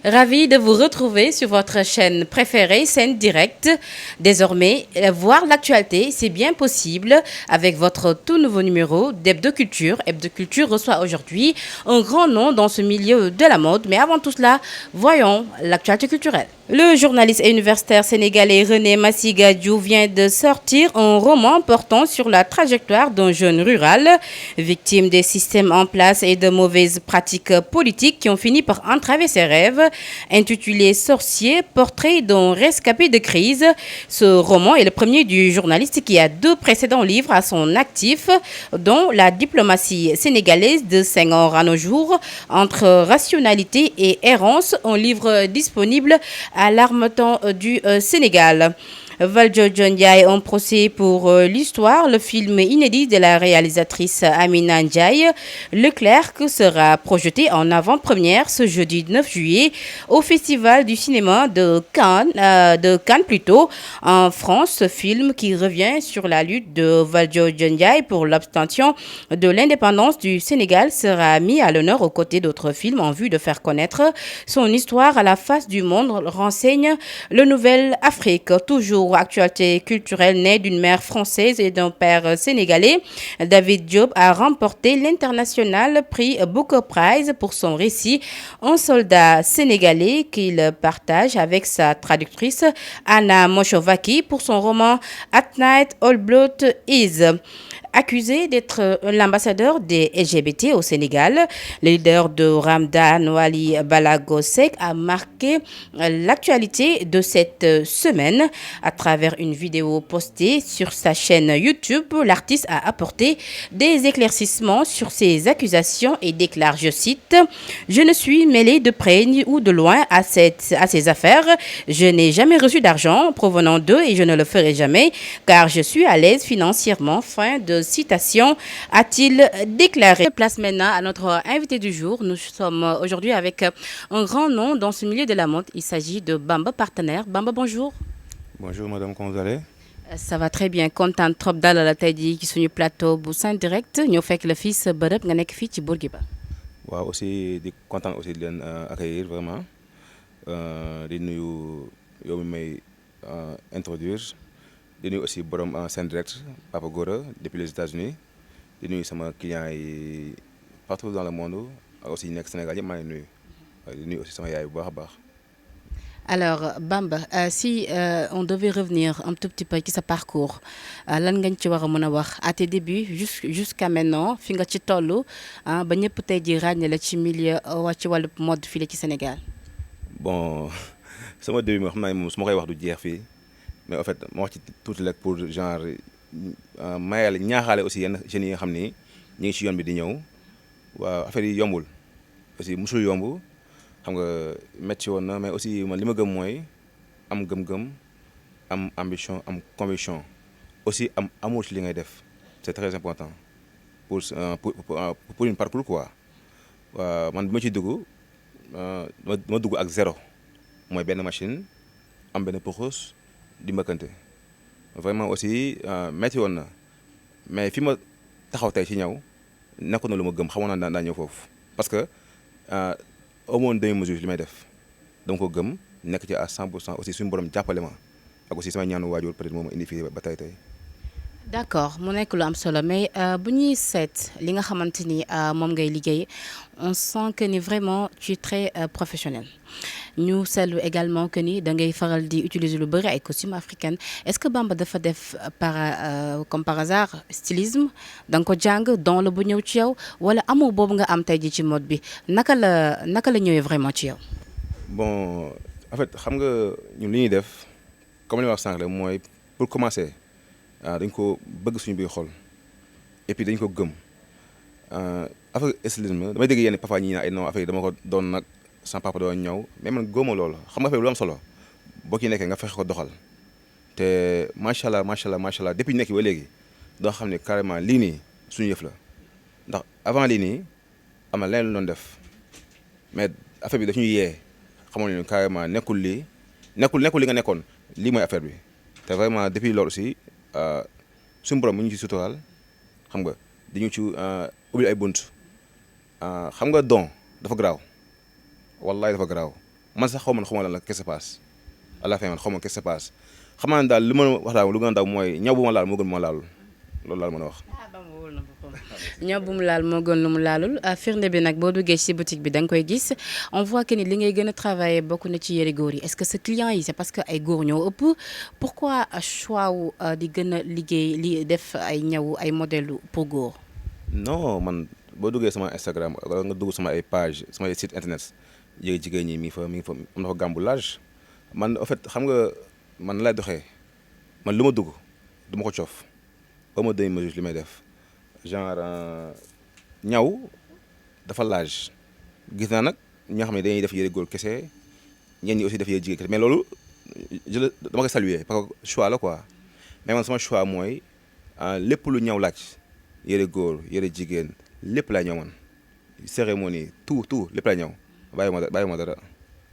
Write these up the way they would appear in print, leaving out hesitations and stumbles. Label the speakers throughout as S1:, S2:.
S1: Ravi de vous retrouver sur votre chaîne préférée, Scène Directe. Désormais, voir l'actualité, c'est bien possible avec votre tout nouveau numéro d'Hebdo Culture. Hebdo Culture reçoit aujourd'hui un grand nom dans ce milieu de la mode. Mais avant tout cela, voyons l'actualité culturelle. Le journaliste et universitaire sénégalais René Massiga Diou vient de sortir un roman portant sur la trajectoire d'un jeune rural, victime des systèmes en place et de mauvaises pratiques politiques qui ont fini par entraver ses rêves. Intitulé Sorcier, portrait d'un rescapé de crise. Ce roman est le premier du journaliste qui a 2 précédents livres à son actif, dont La diplomatie sénégalaise de Senghor à nos jours, entre rationalité et errance, un livre disponible à l'Harmattan du Sénégal. Valdiodio Ndiaye, un procès pour l'histoire, le film inédit de la réalisatrice Amina Ndiaye. Leclerc sera projeté en avant-première ce jeudi 9 juillet au Festival du cinéma de Cannes plutôt, en France. Ce film qui revient sur la lutte de Valdiodio Ndiaye pour l'obtention de l'indépendance du Sénégal sera mis à l'honneur aux côtés d'autres films en vue de faire connaître son histoire à la face du monde, renseigne le Nouvel Afrique. Toujours actualité culturelle née d'une mère française et d'un père sénégalais, David Diop a remporté l'international prix Booker Prize pour son récit Un soldat sénégalais qu'il partage avec sa traductrice Anna Moshovaki pour son roman At Night All Blood Is. Accusé d'être l'ambassadeur des LGBT au Sénégal, le leader de Ramdan Wali Balago Seck a marqué l'actualité de cette semaine. À travers une vidéo postée sur sa chaîne YouTube, l'artiste a apporté des éclaircissements sur ces accusations et déclare, je cite, « Je ne suis mêlé de près ni ou de loin à ces affaires. Je n'ai jamais reçu d'argent provenant d'eux et je ne le ferai jamais car je suis à l'aise financièrement. » Fin de citation, a-t-il déclaré. Place maintenant à notre invité du jour. Nous sommes aujourd'hui avec un grand nom dans ce milieu de la mode. Il s'agit de Bamba Partenaire. Bamba, bonjour.
S2: Bonjour madame, comment vous allez?
S1: Ça va très bien, content trop dalal tey jii ci suñu plateau bu Sen Direct ñoo fekk la fii sa bërëb nga nekk fii ci Bourguiba.
S2: waaw aussi di content aussi di leen accueillir vraiment di nuyu yow mi may introduire di nuyu aussi borom Sen Direct Papa Gora depuis les États-Unis di nuyu sama clients yi partout dans le monde ak aussi nekk Sénégal yëpp maa ngi nuyu di nuyu aussi sama yaay bu baax a baax.
S1: Alors Bamba, si on devait revenir un tout petit peu ci sa parcours lan nga ñu ci war a mën a wax à tes débuts jusqu'à maintenant fi nga ci toll ba ñëpp tey ji ràññee la ci milieu ci wàllu mode fii la ci Sénégal.
S2: Bon sama début moo xam naa moom su ma koy wax du jeex fii mais en fait ma wax ci tuuti rek pour genre mayal ñaaxaale aussi yenn jeunes yi nga xam ni ñu ngi ci yoon bi di ñëw waaw affaire yi yombul aussi musul yomb. xam nga métti woon na mais aussi man li ma gëm mooy am gëm-gëm am ambition am conviction aussi am amour ci li ngay def c'est très important pour une parcours quoi waaw man bi ma ciy dugg ma dugg ak zéro mooy benn machine am benn puxus di mbëkkante vraiment aussi métti woon na mais fi ma taxaw tey ci ñëw nekkoon na lu ma gëm xamoon naa daa ñëw foofu parce que au moins demi-mesure li may def dama ko gëm nekk ci à 100% aussi suñu borom jàppale ma ak aussi sama ñaanu waajur peut-être moom ma indi fii ba tey.
S1: D'accord mu nekk lu am solo mais bu ñuy seet li nga xamante ni moom ngay liggéey on sent que ni vraiment tu es très professionnel ñu seetlu également que ni da ngay faral di utiliser lu bëri ay costumes africains est-ce que Bamba dafa def comme par hasard stylisme da nga ko jàng don la bu ñëw ci yow wala amour boobu nga am tey ji ci mode bi naka la ñëwee vraiment ci yow.
S2: Bon en fait xam nga ñun li ñuy def comme li ma wax sànq la mooy pour commencer. dañ ko bëgg suñu biir xol et puis dañ ko gëm affaire stylisme damay dégg yenn papa ñi na ay non affaire yi dama ko doon nag sama papa doon ñëw mais man góoma loolu xam nga affaire lu am solo boo ci nekkee nga fexe ko doxal te macha allah depuis ñu nekk ba léegi doo xam ne carrément lii nii suñu yëf la ndax avant lii nii am na leneen lu doon def mais affaire bi daf ñuy yee xamoon ne carrément nekkul li nga nekkoon lii mooy affaire bi te vraiment depuis loolu aussi suñu borom mu ñu ci suturaal xam nga di ñu ci ubbil ay bunt xam nga don dafa garaaw wallahi dafa garaaw man sax xaw ma lan la qu'est-ce qui se passe à la fin man xaw ma qu'est-ce qui se passe xam naa ne daal li ma wax daal lu gën a daw mooy ñaw bu ma laal moo gën bu ma laalul loolu laal mën a wax.
S1: ñaw bu mu laal moo gën lu mu laalul firnde bi nag boo duggee ci boutique bi da nga koy gis on voit que ni li ngay gën a travailler bokk na ci yëre góor yi est-ce que sa client yi c'est parce que ay góor ñoo ëpp pourquoi choix wu di gën a liggéey li def ay ñaw ay modèle pour góor.
S2: non man boo duggee sama Instagram wala nga dugg sama ay page sama ay site internet yéegi jigéen ñi mi ngi fa am na fa gàmbu large man en fait xam nga man lay doxee man lu ma dugg du ma ko coof ba ma doy mesure li may def genre ñaw dafa large gis naa nag ñoo xam ne dañuy def yëre góor kese ñenn ñi aussi def yëre jigéen kese mais loolu dama koy saluer parce que choix la quoi mais man sama choix mooy lépp lu ñaw laaj yëre góor yëre jigéen lépp laa ñëw man cérémonie tout lépp laa ñëw bàyyi ma dara.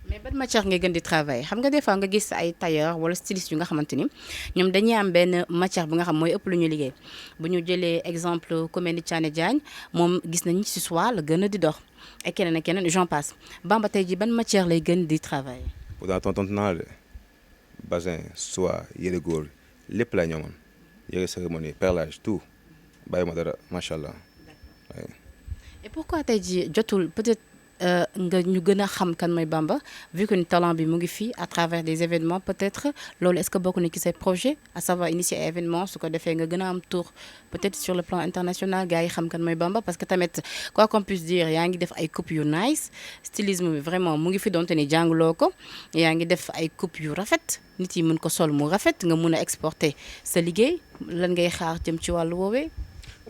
S1: mais ban matière ngay gën di travailler xam nga des fois nga gis ay tailleur wala styliste yu nga xamante ni ñoom dañuy am benn matière bu nga xam mooy ëpp lu ñu liggéey bu ñu jëlee exemple ku mel ni Thiané Diagne moom gis nañu ci soie la gën a di dox ak keneen ak keneen j'en passe Bamba tey ji ban matière lay gën di travailler.
S2: pourtant tontu naa de bazin soie yëre góor lépp laa ñëw man yëre cérémonie perlage tout bàyyi ma dara macha allah.
S1: et pourquoi tey ji jotul peut-être. nga ñu gën a xam kan mooy Bamba vu que ni talent bi mu ngi fii à travers des événements peut-être loolu est-ce que bokk na ci say projet à savoir initier ay événements su ko defee nga gën a am tour peut-être sur le plan international gars yi xam kan mooy Bamba parce que tamit quoi qu'on puisse dire yaa ngi def ay coupes yu nice stylisme bi vraiment mu ngi fi donte ni jàngloo ko yaa ngi def ay coupes yu rafet nit yi mën ko sol mu rafet nga mun a exporter sa liggéey lan ngay xaar jëm ci wàllu woowee.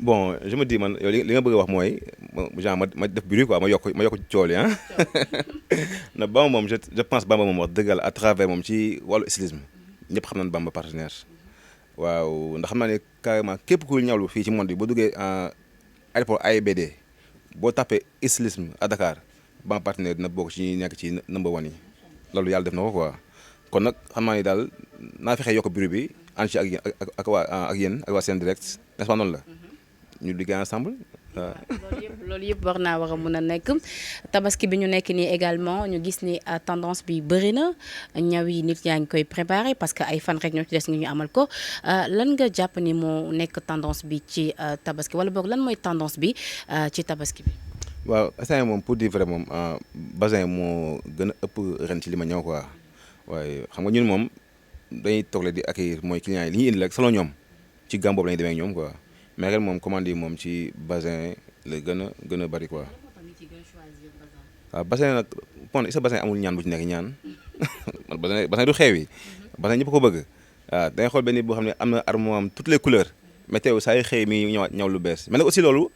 S2: bon je me dis man yow li nga bëgg a wax mooy genre ma def bruit quoi ma yokk cool yi na Bamba moom je pense Bamba moom wax dëggal à travers moom ci wàllu stylisme ñëpp xam nañ Bamba partenaire waaw ndax xam naa ne carrément képp ku ñawlu fii ci monde bi boo duggee aéroport AIBD boo tapé stylisme à Dakar Bamba partenaire dina bokk ci ñi nekk ci number one yi loolu yàlla def na ko quoi kon nag xam naa ni daal naa fexe yokk bruit bi ànd ci ak yéen ak yéen ak waa Sen Direct n'est-ce pas noonu la ñu liggéey ensemble waaw.
S1: loolu yëpp war a mun a nekk tabaski bi ñu nekk nii également ñu gis ni tendance bi bëri na ñaw yi nit yaa ngi koy préparé parce que ay fan rek ñoo ci des nga ñu amal ko lan nga jàpp ni moo nekk tendance bi ci tabaski wala boog lan mooy tendance bi ci tabaski bi.
S2: waaw instant moom pour dire vrai moom bazin moo gën a ëpp ren ci li ma ñëw quoi waaye xam nga ñun moom dañuy toog di accueillir mooy clients yi li ñuy indi rek selon ñoom ci gàmm boobu la ñuy demee ak ñoom quoi. mais ren moom commande yi moom ci bazin la gën a bari quoi waaw bazin nag pon sa bazin amul ñaan bu ci nekk ñaan bazin du xeew yi bazin ñëpp ko bëgg waaw da ngay xool benn boo xam ne am na armoire am toutes les couleurs mais teew saa yu xëy mi ñëwaat ñaw lu bees mais nag aussi loolu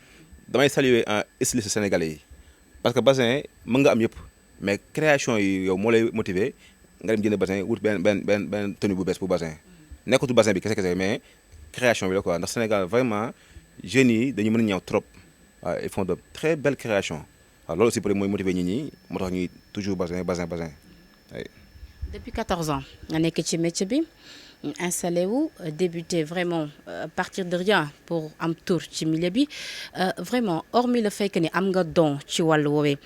S2: damay saluer styliste sénégalais yi parce que bazin mën nga am yëpp mais création yi yow moo lay motiver nga dem jënd bazin wut benn tenue bu bees pour bazin nekkatu bazin bi kese mais création bi la quoi ndax Sénégal vraiment jeunes yi dañu mën a ñëw trop waaw ils font de très belles créations waaw loolu aussi peut-être mooy motiver nit ñi moo tax ñuy toujours bazin.
S1: depuis 14 ans nga nekk ci métier bi installé wu débuté vraiment partir de rien pour am tour ci milieu bi vraiment hormis le fait que ni am nga don ci wàllu woowee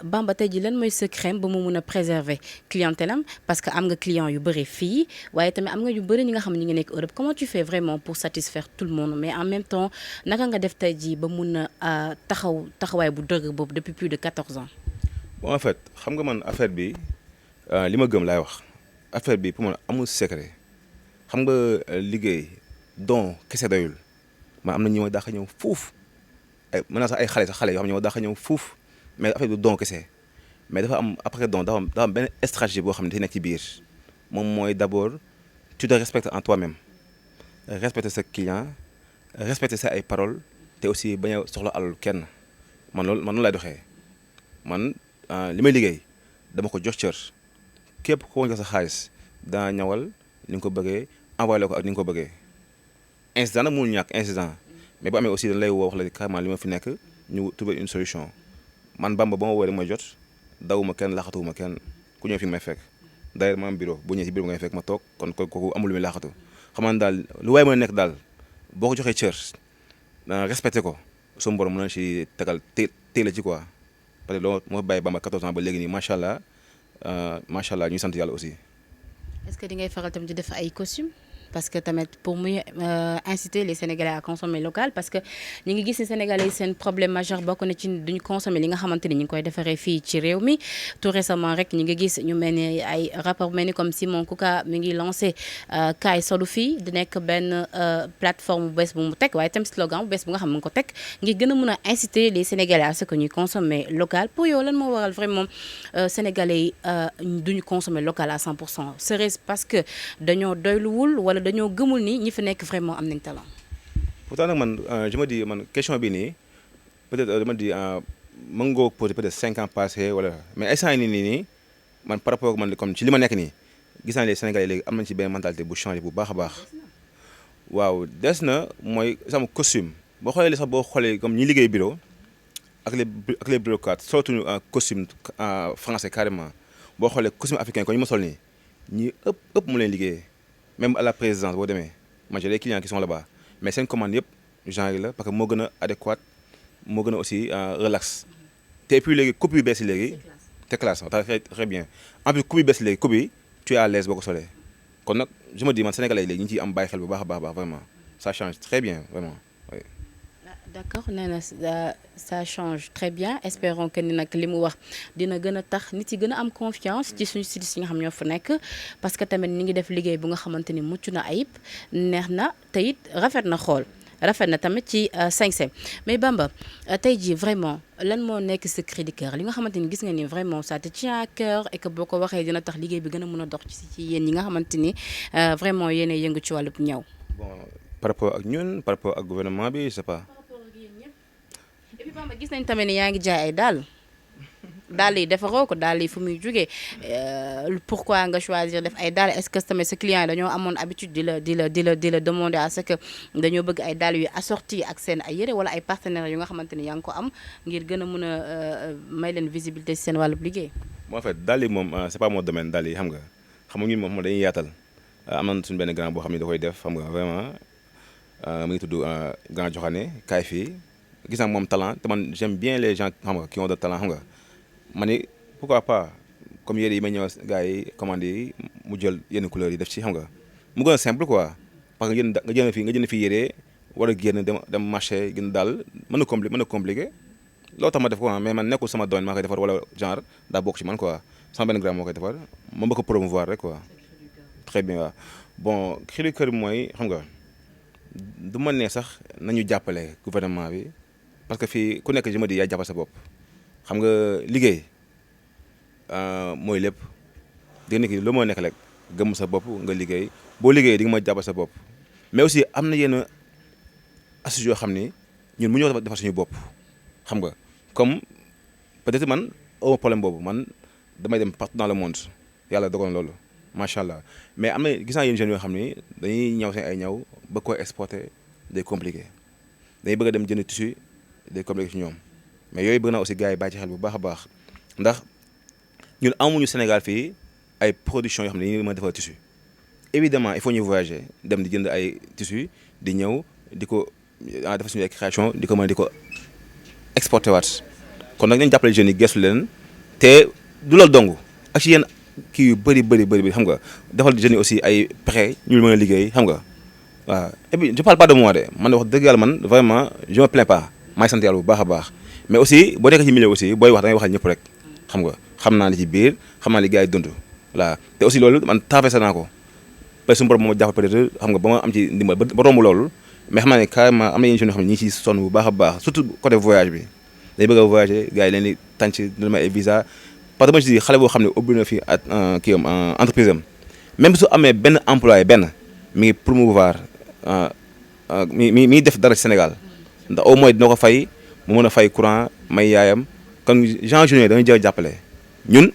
S1: Bamba tey ji lan mooy secret ba mu mun a préserver clientèle am parce que am nga client yu bëri fii waaye tamit am nga yu bëri ñi nga xam ne ñu ngi nekk Europe comment tu fais vraiment pour satisfaire tout le monde mais en même temps naka nga def tey ji ba mun a taxawaay bu dëgg boobu depuis plus de 14 ans.
S2: bon en fait xam nga man affaire bi li ma gëm laay wax affaire bi pour man amul secret. xam nga liggéey don kese doyul man am na ñi ma daax a ñëw fuuf ay mën naa sax ay xale yoo xam ne ñoo daax a ñëw fuuf mais affaire du don kese mais dafa am après don dafa am benn stratégie boo xam ne dafa nekk ci biir moom mooy d'abord tu te respectes en toi-même respecter sa client respecter sa ay paroles te aussi bañ a soxla alal kenn man noonu lay doxee man li may liggéey dama ko jox cër képp koo jox sa xaalis daa ñawal ni nga ko bëggee envoyé ko ak ni nga ko bëggee incident nag mënul ñàkk incident mais bu amee aussi dañ lay woo wax la carrément li ma fi nekk ñu trouver une solution man Bamba ba ma woo rek may jot dawuma kenn laxatuwuma kenn ku ñëw fi may fekk d'ailleurs ma am bureau bu ñëwee ci bureau ngay fekk ma toog kon kooku amul lu muy laxatu xam naa daal lu waay mën a nekk daal boo ko joxee cër respecté ko suñu borom mën na ci tegal téela ci quoi parce que loolu moo bàyyi Bamba 14 ans ba léegi nii macha allah macha allah ñuy sant yàlla aussi.
S1: est-ce que di ngay faral tamit di def ay costumes parce que tamit pour muy inciter les Sénégalais à consommer local parce que ñi ngi gis ne Sénégalais yi seen problème majeur bokk na ci duñu consommer li nga xamante ni ñu ngi koy defaree fii ci réew mi tout récemment rek ñi ngi gis ñu mel ni ay rapport mel ni comme Simon Kouka mi ngi lancé kaay solu fii di nekk benn plateforme bu bees bu mu teg waaye tam slogan bu bees bu nga xam ne mu ngi ko teg ngir gën a mën a inciter les Sénégalais à ce que ñuy consommer local pour yow lan moo waral vraiment Sénégalais yi duñu consommer local à 100% serait-ce parce que dañoo doyluwul wala dañoo gëmul ni ñi fi nekk vraiment am nañ talent.
S2: pourtant nag man je me dis man question bi nii peut-être dama di mën nga ko poser peut-être 5 ans passé wala mais instant yii nii man par rapport ak man comme ci li ma nekk nii gis naa les Sénégalais léegi am nañ ci benn mentalité bu changé bu baax a baax. waaw des na mooy sama costume boo xoolee sax boo xoolee comme ñi liggéey bureau ak les bureaucrates surtout costume français carrément boo xoolee costume africain ko ñu ma sol nii ñi ëpp mu leen liggéeyee. même à la présidence boo demee man j'ai des clients qui sont là-bas mais seen commande yëpp genre yi la parce que moo gën a adéquate moo gën a aussi relax te puis léegi coupe yu bees yi léegi te classe très bien en plus coupe yu bees yi léegi coupe yi tu es à l'aise boo ko solee kon nag je me dis man sénégalais yi léegi ñu ciy am bàyyi xel bu baax a baax vraiment ça change très bien vraiment oui.
S1: d'accord nee na ça change très bien espérons que ni nag li mu wax dina gën a tax nit yi gën a am confiance ci suñu sites yi nga xam ñoo fa nekk parce que tamit ñi ngi def liggéey bu nga xamante ni mucc na ayib neex na te it rafet na xool rafet na tamit ci sañse mais Bamba tey jii vraiment lan moo nekk sa cri de cœur li nga xamante ni gis nga ni vraiment ça te tient à cœur et que boo ko waxee dina tax liggéey bi gën a mën a dox ci yéen ñi nga xamante ni vraiment yéen a yëngu ci wàllub ñaw.
S2: bon par rapport ak ñun par rapport ak gouvernement bi je sais pas.
S1: et puis Bamba gis nañ tamit ni yaa ngi jaay ay dàll yi defaroo ko dàll yi fu muy jógee pourquoi nga choisir def ay dàll est-ce que tamit sa client yi dañoo amoon habitude di la demander à ce que dañoo bëgg ay dàll yu assorti ak seen ay yére wala ay partenaires yu nga xamante ni yaa ngi ko am ngir gën a mën a may leen visibilité ci seen wàllub liggéey.
S2: en fait dàll yi moom c'est pas mon domaine dàll yi xam nga ñun moom dañuy yaatal am na suñu benn grand boo xam ne da koy def xam nga vraiment mu ngi tudd grand Joxane kaay fii gis naa moom talent te man j'aime bien les gens xam nga qui ont de talent xam nga ma ni pourquoi pas comme yére yi may ñëw gars yi commandé yi mu jël yenn couleurs yi def ci xam nga mu gën a simple quoi parce que nga jënd fii yére war a génn dem marché gën daal mën na compliqué loolu tax ma def ko mais man nekkul sama doon maa koy defar wala genre daa bokk ci man quoi sama benn grand moo koy defar ma bëgg ko promouvoir rek quoi très bien waaw bon xiri kër mooy xam nga du ma ne sax nañu jàppale gouvernement bi parce que fii ku nekk je me dis yaay jàppal sa bopp xam nga liggéey mooy lépp dégg nga ni lu moo nekk rek gëm sa bopp nga liggéey boo liggéey di nga ma jàppal sa bopp mais aussi am na yenn astuces yoo xam ni ñun mu ñoo defar suñu bopp xam nga comme peut-être man au problème boobu man damay dem partout dans le monde yàlla dogal na loolu macha allah mais am na gis naa yenn jeunes yoo xam ni dañuy ñaw seen ay ñaw ba koy exporter day compliqué dañuy bëgg a dem jënd tissu day compliqué ci ñoom mais yooyu bëgg naa aussi gars yi bàyyi ci xel bu baax a baax ndax ñun amuñu Sénégal fii ay production yoo xam ne dañuy mën a defar tissu évidemment il faut ñu voyager dem di jënd ay tissu di ñëw di ko defar suñu ay création di ko mën di ko exporté waat kon nag nañ jàppale jeunes yi gestu leen te du loolu dong ak ci yenn kii yu bëri xam nga defal jeunes yi aussi ay pexe ñu mën a liggéey xam nga waaw et puis je parle pas de moi de man wax dëgg yàlla man vraiment je me plains pas maay sant yàlla bu baax a baax mais aussi boo nekk ci milieu aussi booy wax da ngay waxal ñëpp rek xam nga xam naa li ci biir xam naa li gars yi dund voilà te aussi loolu man traversé naa ko peut-être suñu borom moo jàpp peut-être xam nga ba ma am ci ndimbal ba romb loolu mais xam naa ne carrément am na yenn jeunes yoo xam ne ñi ngi ciy sonn bu baax a baax surtout côté voyage bi day bëgg a voyager gars yi leen di tànc dina may ay visa parce que ma si xale boo xam ne ubbi na fi kii am entreprise am même su amee benn employé benn mi ngi promouvoir mi def dara ci Sénégal ndax au moins dina ko fay mu mën a fay courant may yaayam kon gens jeunes dañuy jël jàppale ñun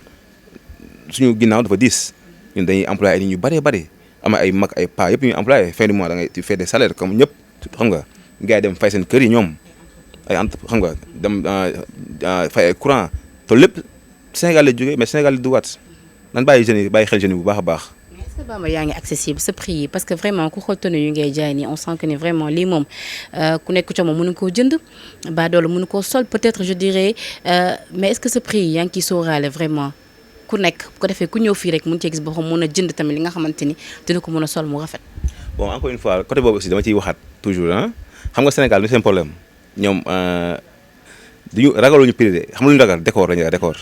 S2: suñu ginnaaw dafa diis ñun dañuy employé ay nit ñu bëree am ay mag ay pa yëpp ñuy employé fin du mois da ngay tu fais des salaires comme ñëpp xam nga gars yi dem fay seen kër yi ñoom ay xam nga dem fay ay courant te lépp Sénégal la jógee mais Sénégal la dugaat nan bàyyi jeunes yi bàyyi xel jeunes yi bu baax a baax.
S1: mais est-ce que Bamba yaa ngi accessible sa prix yi parce que vraiment ku xool tenue yu ngay jaay nii on sent que ni vraiment lii moom ku nekk ca moom mënu koo jënd ba doole mënu koo sol peut-être je dirais mais est-ce que sa prix yi yaa ngi ciy sóoraale vraiment ku nekk bu ko defee ku ñëw fii rek mun cee gis boppam mun a jënd tamit li nga xamante ni dina ko mun a sol mu rafet.
S2: bon encore une fois côté boobu aussi dama ciy waxaat toujours ah xam nga Sénégal lu seen problème ñoom duñu ragaluñu prix de xam nga lu ñu ragal décor lañuy décor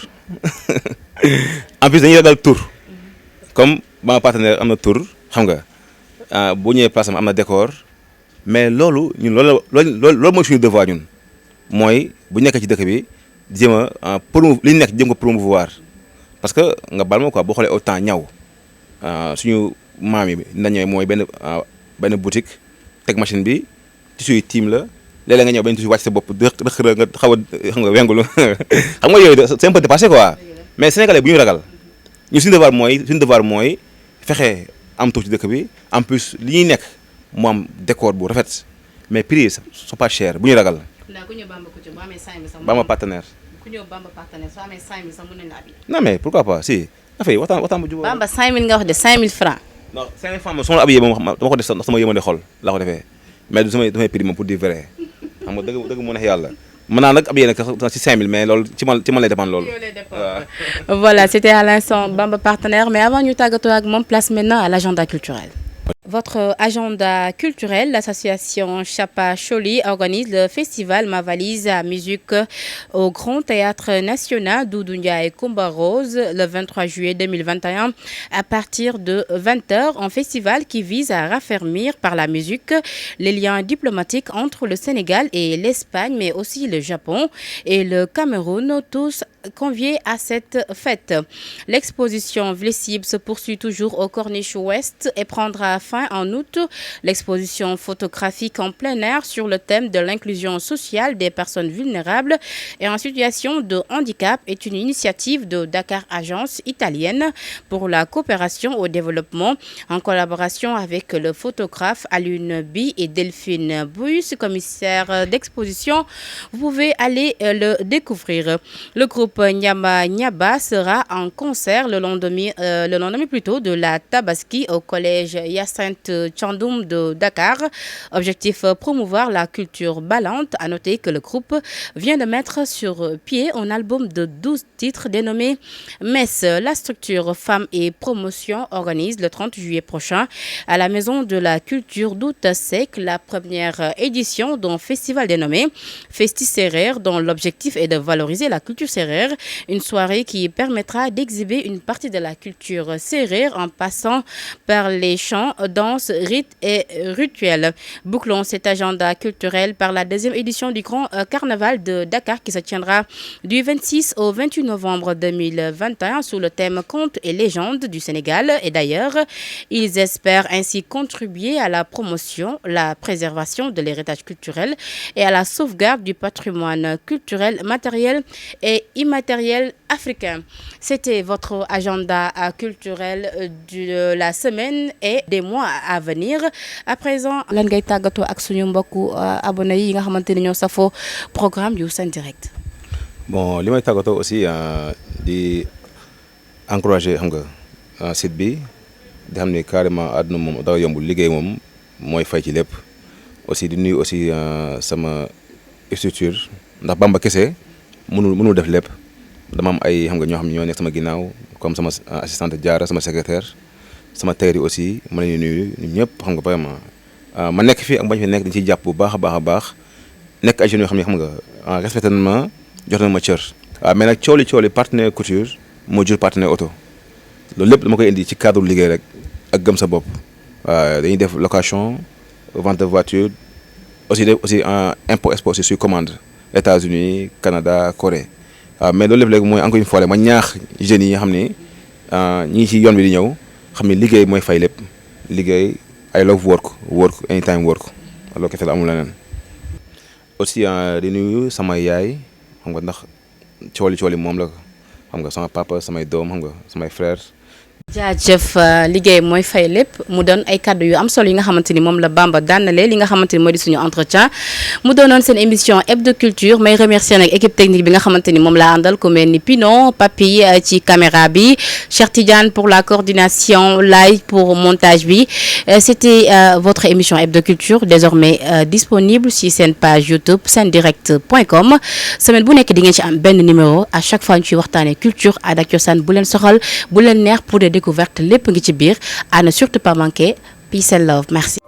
S2: en plus dañuy ragal tour comme ma partenaire am na tour xam nga bu ñëwee place am na décor mais loolu ñun loolu mooy suñu devoir ñun mooy bu nekk ci dëkk bi jéem a li ñu nekk jéem ko promouvoir parce que nga bal ma quoi boo xoolee autant ñaw suñu maam yi nañu mooy benn boutique teg machine bi tissu yi tiim la léeg-léeg nga ñëw benn tissu wàcc sa bopp dëkk nga xaw a xam nga wengulu xam nga yooyu c'est un peu dépassé quoi mais sénégalais bu ñu ragal ñu suñu devoir mooy fexe am tuuti ci dëkk bi en plus li ñuy nekk mu am décor bu rafet mais prix yi sont pas cher bu ñu ragal. Bamba partenaire.
S1: ku ñëw Bamba partenaire soo amee 5000 sax mën nañu la habillé.
S2: non mais pourquoi pas si affaire yi waxtaan bu jubóo.
S1: Bamba 5000 nga wax de 5000 francs.
S2: non 5000 francs moom su ma la habillé moom dama ko def sax sama yëmande xol laa ko defee mais du samay prix moom pour dire vrai xam nga dëgg mu neex yàlla mën naa nag habillé nag ci 5000 mais loolu ci man lay dépendre loolu.
S1: Voilà, c'était à l'instant Bamba partenaire mais avant ñu tàggatoo ak moom place maintenant à l'agenda culturel. Votre agenda culturel, l'association Chapa Choli organise le festival Ma Valise à musique au Grand Théâtre National Doudou Ndiaye Coumba Rose le 23 juillet 2021 à partir de 20h. Un festival qui vise à raffermir par la musique les liens diplomatiques entre le Sénégal et l'Espagne, mais aussi le Japon et le Cameroun, tous conviés à cette fête. L'exposition Vlessible se poursuit toujours au Corniche Ouest et prendra fin en août. L'exposition photographique en plein air sur le thème de l'inclusion sociale des personnes vulnérables et en situation de handicap est une initiative de Dakar Agence italienne pour la coopération au développement en collaboration avec le photographe Alune Bi et Delphine Bouys, commissaire d'exposition. Vous pouvez aller le découvrir. Le groupe Nyama Nyaba sera en concert le lendemain plutôt de la Tabaski au collège Hyacinthe Thiandoum de Dakar. Objectif promouvoir la culture ballante. À noter que le groupe vient de mettre sur pied un album de 12 titres dénommé Mess. La structure Femmes et Promotion organise le 30 juillet prochain à la Maison de la Culture d'Outa Sec la première édition d'un festival dénommé Festi Serer, dont l'objectif est de valoriser la culture sérère. Une soirée qui permettra d'exhiber une partie de la culture sérère en passant par les chants, danses, rites et rituels. Bouclons cet agenda culturel par la deuxième édition du Grand Carnaval de Dakar qui se tiendra du 26 au 28 novembre 2021 sous le thème Contes et légendes du Sénégal et d'ailleurs. Ils espèrent ainsi contribuer à la promotion, la préservation de l'héritage culturel et à la sauvegarde du patrimoine culturel, matériel et immatériel africain. C'était votre agenda culturel de la semaine et des mois à venir. À présent, lan ngay tàggatoo ak suñu mbokku abonné yi nga xamante ni ñoo safoo programme yu Sen Direct.
S2: bon li may tàggatoo aussi di encourager xam nga site bi di xam ni carrément àdduna moom dafa yombul liggéey moom mooy fay ci lépp aussi di nuyu aussi sama structure ndax Bamba kese mënul def lépp dama am ay xam nga ñoo xam ne ñoo nekk sama ginnaaw comme sama assistante Diarra sama secrétaire sama tailleur yi aussi ma leen di nuyu ñëpp xam nga vraiment ma nekk fii ak bañ fi nekk dañ ciy jàpp bu baax a baax nekk ay jeunes yoo xam ne xam nga respecté na ma jox na ma cër. waaw mais nag cooli partenaire couture moo jur partenaire auto loolu lépp dama koy indi ci cadre liggéey rek ak gëm sa bopp waaw dañuy def location vente de voiture aussi import export sur commande États-Unis Canada Corée waaw mais loolu lépp léegi mooy encore une fois ma ñaax jeunes yi nga xam ni ñi ngi ci yoon bi di ñëw xam ni liggéey mooy fay lépp liggéey I love work anytime work loolu kese la amul leneen aussi di nuyu sama yaay xam nga ndax cooli moom la xam nga sama papa samay doom xam nga samay frère
S1: jaajëf liggéey mooy fay lépp mu doon ay kàddu yu am solo yi nga xamante ni moom la Bamba daanalee li nga xamante ni moo di suñu entretien mu doonoon seen émission Hebdo Culture may remercier nag équipe technique bi nga xamante ni moom la àndal ku mel ni Pinon Papi ci caméra bi Cheikh Tidiane pour la coordination Lay pour montage bi c'était votre émission Hebdo Culture désormais disponible si seen page YouTube sendirect.com semaine bu nekk di ngeen ci am benn numéro à chaque fois ñu ciy waxtaanee culture aada ak cosaan bu leen soxal bu leen neex pour des découvertes lépp ngi ci biir à ne surtout pas manquer peace and love merci.